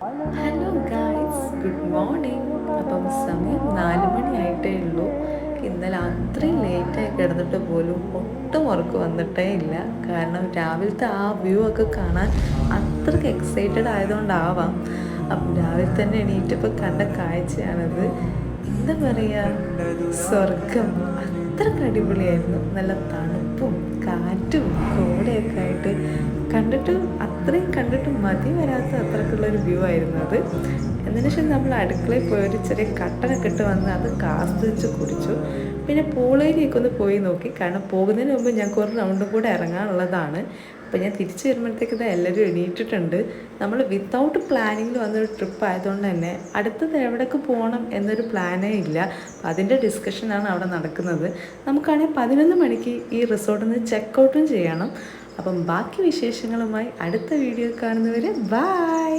Hello guys, good morning. അപ്പം സമയം 4 മണിയായിട്ടേ ഉള്ളൂ. ഇന്നലെ അത്രയും ലേറ്റായി കിടന്നിട്ട് പോലും ഒട്ടും ഉറക്ക് വന്നിട്ടേ ഇല്ല. കാരണം രാവിലത്തെ ആ വ്യൂ ഒക്കെ കാണാൻ അത്രയ്ക്ക് എക്സൈറ്റഡ് ആയതുകൊണ്ടാവാം. അപ്പം രാവിലെ തന്നെ എണീറ്റപ്പോൾ കണ്ട കാഴ്ചയാണത്. എന്താ പറയുക, സ്വർഗം അത്രയ്ക്ക് അടിപൊളിയായിരുന്നു. നല്ല തണുപ്പും കാറ്റും കോടയൊക്കെ ആയിട്ട് കണ്ടിട്ട് മതി വരാത്ത അത്രക്കുള്ളൊരു വ്യൂ ആയിരുന്നു അത്. എന്നതിന് ശേഷം നമ്മൾ അടുക്കളയിൽ പോയി ഒരു ചെറിയ കട്ടനൊക്കെ ഇട്ട് വന്ന് അത് ആസ്വദിച്ച് കുടിച്ചു. പിന്നെ പൂളേരിയൊക്കെ ഒന്ന് പോയി നോക്കി. കാരണം പോകുന്നതിന് മുമ്പ് ഞങ്ങൾക്ക് ഒരു റൗണ്ടും കൂടെ ഇറങ്ങാനുള്ളതാണ്. അപ്പോൾ ഞാൻ തിരിച്ച് വരുമ്പോഴത്തേക്ക് ഇത് എല്ലാവരും എണീറ്റിട്ടുണ്ട്. നമ്മൾ വിത്തൗട്ട് പ്ലാനിങ്ങിൽ വന്നൊരു ട്രിപ്പ് ആയതുകൊണ്ട് തന്നെ അടുത്തത് എവിടേക്ക് പോകണം എന്നൊരു പ്ലാനേ ഇല്ല. അതിൻ്റെ ഡിസ്കഷനാണ് അവിടെ നടക്കുന്നത്. നമുക്കാണെങ്കിൽ 11 മണിക്ക് ഈ റിസോർട്ടിൽ നിന്ന് ചെക്ക് ഔട്ടും ചെയ്യണം. അപ്പം ബാക്കി വിശേഷങ്ങളുമായി അടുത്ത വീഡിയോ കാണുന്നവരെ ബൈ.